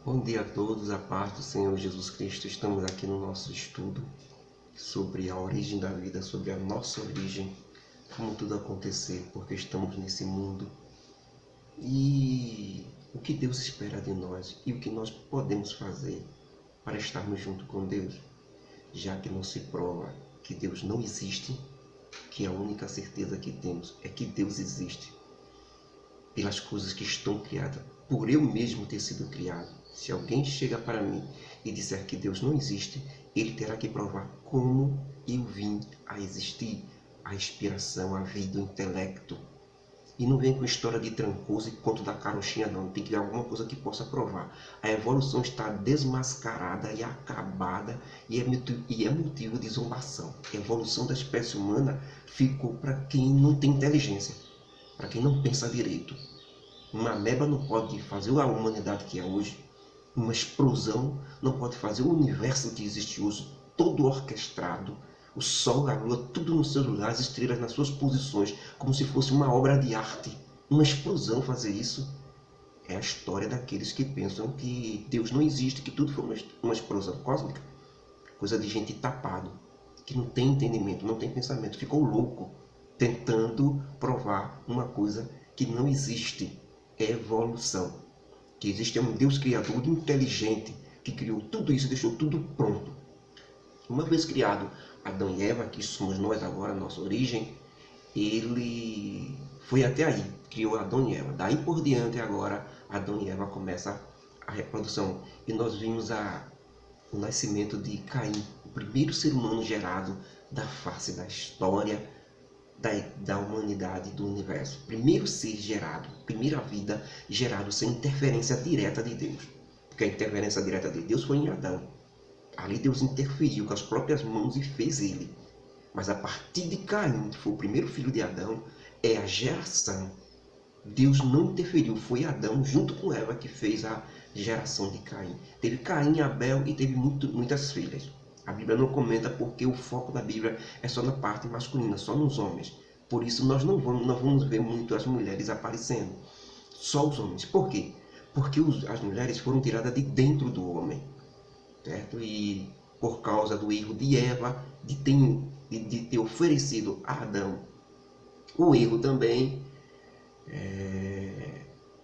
Bom dia a todos, a paz do Senhor Jesus Cristo. Estamos aqui no nosso estudo sobre a origem da vida, sobre a nossa origem, como tudo aconteceu, porque estamos nesse mundo e o que Deus espera de nós e o que nós podemos fazer para estarmos junto com Deus, já que não se prova que Deus não existe, que a única certeza que temos é que Deus existe pelas coisas que estão criadas, por eu mesmo ter sido criado. Se alguém chega para mim e disser que Deus não existe, ele terá que provar como eu vim a existir, a inspiração, a vida, o intelecto. E não vem com história de trancoso e conto da carochinha não, tem que ter alguma coisa que possa provar. A evolução está desmascarada e acabada e é motivo de zombação. A evolução da espécie humana ficou para quem não tem inteligência, para quem não pensa direito. Uma ameba não pode fazer a humanidade que é hoje. Uma explosão não pode fazer o universo que existe hoje, todo orquestrado. O Sol, a Lua, tudo no seu lugar, as estrelas nas suas posições, como se fosse uma obra de arte. Uma explosão fazer isso é a história daqueles que pensam que Deus não existe, que tudo foi uma explosão cósmica. Coisa de gente tapado, que não tem entendimento, não tem pensamento, ficou louco tentando provar uma coisa que não existe. É evolução. Que existe um Deus criador inteligente que criou tudo isso e deixou tudo pronto. Uma vez criado Adão e Eva, que somos nós agora, nossa origem, ele foi até aí, criou Adão e Eva. Daí por diante agora, Adão e Eva começa a reprodução. E nós vimos o nascimento de Caim, o primeiro ser humano gerado da face da história, da humanidade, do universo. Primeiro ser gerado, primeira vida gerado sem interferência direta de Deus. Porque a interferência direta de Deus foi em Adão. Ali Deus interferiu com as próprias mãos e fez ele. Mas a partir de Caim, que foi o primeiro filho de Adão, é a geração. Deus não interferiu, foi Adão junto com Eva que fez a geração de Caim. Teve Caim, Abel e teve muitas filhas. A Bíblia não comenta porque o foco da Bíblia é só na parte masculina, só nos homens. Por isso nós não vamos ver muito as mulheres aparecendo. Só os homens. Por quê? Porque as mulheres foram tiradas de dentro do homem. Certo? E por causa do erro de Eva, de ter oferecido a Adão o erro também,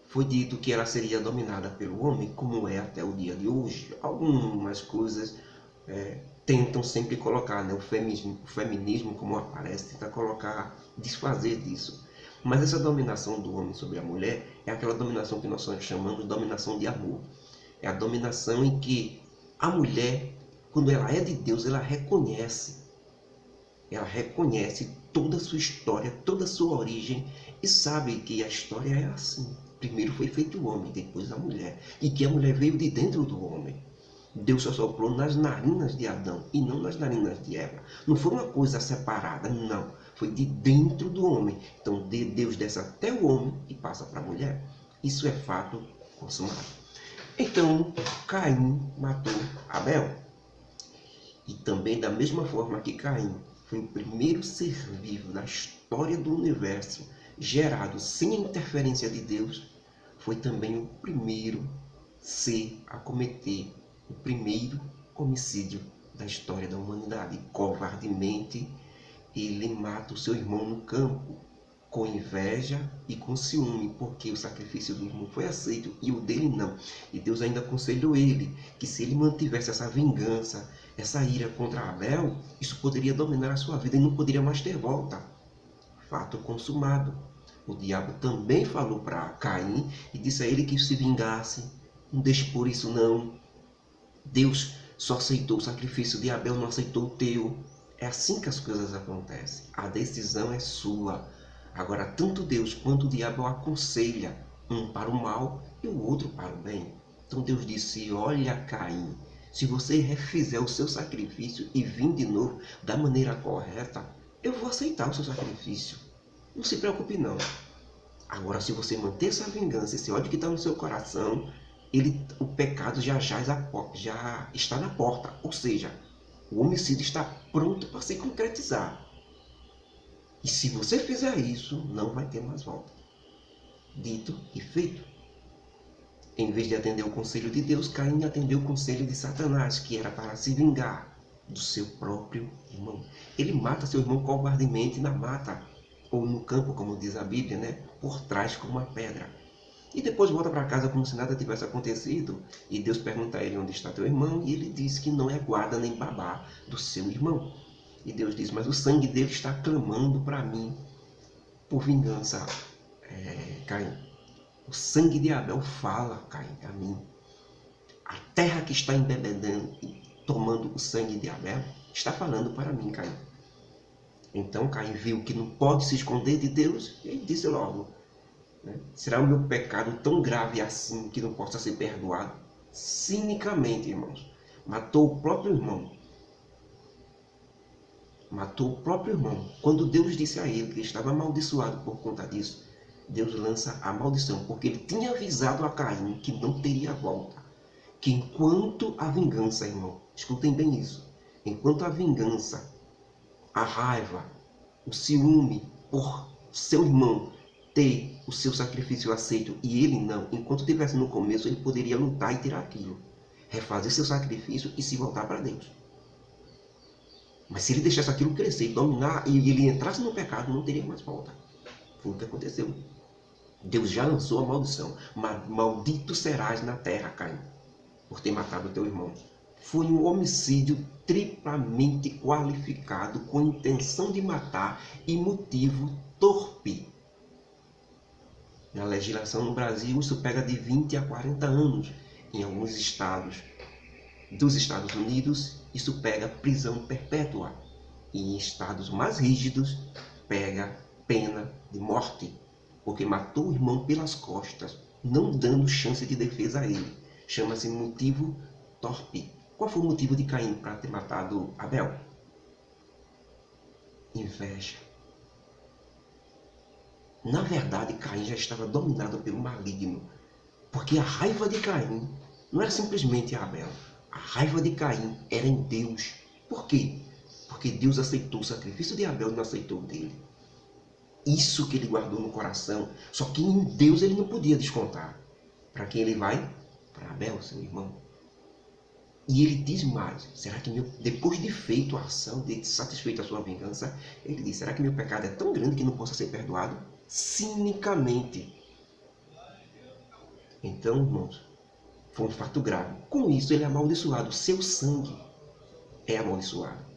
foi dito que ela seria dominada pelo homem, como é até o dia de hoje. Algumas coisas tentam sempre colocar, né, o feminismo como aparece, tenta colocar, desfazer disso. Mas essa dominação do homem sobre a mulher é aquela dominação que nós chamamos de dominação de amor. É a dominação em que a mulher, quando ela é de Deus, ela reconhece toda a sua história, toda a sua origem e sabe que a história é assim. Primeiro foi feito o homem, depois a mulher. E que a mulher veio de dentro do homem. Deus só soprou nas narinas de Adão e não nas narinas de Eva. Não foi uma coisa separada, não. Foi de dentro do homem. Então Deus desce até o homem e passa para a mulher. Isso é fato consumado. Então Caim matou Abel. E também da mesma forma que Caim foi o primeiro ser vivo da história do universo gerado sem a interferência de Deus, foi também o primeiro ser a cometer o primeiro homicídio da história da humanidade. Covardemente, ele mata o seu irmão no campo, com inveja e com ciúme, porque o sacrifício do irmão foi aceito e o dele não. E Deus ainda aconselhou ele que se ele mantivesse essa vingança, essa ira contra Abel, isso poderia dominar a sua vida e não poderia mais ter volta. Fato consumado. O diabo também falou para Caim e disse a ele que se vingasse. Não deixe por isso não. Deus só aceitou o sacrifício de Abel, não aceitou o teu. É assim que as coisas acontecem. A decisão é sua. Agora, tanto Deus quanto o diabo aconselha, um para o mal e o outro para o bem. Então Deus disse, olha Caim, se você refizer o seu sacrifício e vir de novo da maneira correta, eu vou aceitar o seu sacrifício. Não se preocupe não. Agora, se você manter essa vingança, esse ódio que está no seu coração, o pecado já está na porta. Ou seja, o homicídio está pronto para se concretizar. E se você fizer isso, não vai ter mais volta. Dito e feito. Em vez de atender o conselho de Deus, Caim atendeu o conselho de Satanás, que era para se vingar do seu próprio irmão. Ele mata seu irmão covardemente na mata, ou no campo, como diz a Bíblia, né? Por trás com uma pedra. E depois volta para casa como se nada tivesse acontecido. E Deus pergunta a ele onde está teu irmão, e ele diz que não é guarda nem babá do seu irmão. E Deus diz, mas o sangue dele está clamando para mim por vingança, Caim. O sangue de Abel fala, Caim, a mim. A terra que está embebedando e tomando o sangue de Abel está falando para mim, Caim. Então Caim viu que não pode se esconder de Deus e disse logo, né? Será o meu pecado tão grave assim que não possa ser perdoado? Cinicamente, irmãos, matou o próprio irmão. Matou o próprio irmão. Quando Deus disse a ele que estava amaldiçoado por conta disso, Deus lança a maldição, porque ele tinha avisado a Caim que não teria volta. Que enquanto a vingança, irmão, escutem bem isso, enquanto a vingança, a raiva, o ciúme por seu irmão ter o seu sacrifício aceito e ele não, enquanto estivesse no começo, ele poderia lutar e ter aquilo, refazer seu sacrifício e se voltar para Deus. Mas se ele deixasse aquilo crescer, dominar e ele entrasse no pecado, não teria mais volta. Foi o que aconteceu. Deus já lançou a maldição. Maldito serás na terra, Caim, por ter matado o teu irmão. Foi um homicídio triplamente qualificado, com intenção de matar e motivo torpe. Na legislação no Brasil, isso pega de 20 a 40 anos. Em alguns estados dos Estados Unidos, isso pega prisão perpétua. E em estados mais rígidos, pega pena de morte. Porque matou o irmão pelas costas, não dando chance de defesa a ele. Chama-se motivo torpe. Qual foi o motivo de Caim para ter matado Abel? Inveja. Na verdade, Caim já estava dominado pelo maligno. Porque a raiva de Caim não era simplesmente Abel. A raiva de Caim era em Deus. Por quê? Porque Deus aceitou o sacrifício de Abel e não aceitou o dele. Isso que ele guardou no coração. Só que em Deus ele não podia descontar. Para quem ele vai? Para Abel, seu irmão. E ele diz mais, será que depois de feito a ação, de satisfeito a sua vingança, ele diz, será que meu pecado é tão grande que não possa ser perdoado? Cinicamente. Então, irmãos, foi um fato grave. Com isso ele é amaldiçoado, seu sangue é amaldiçoado.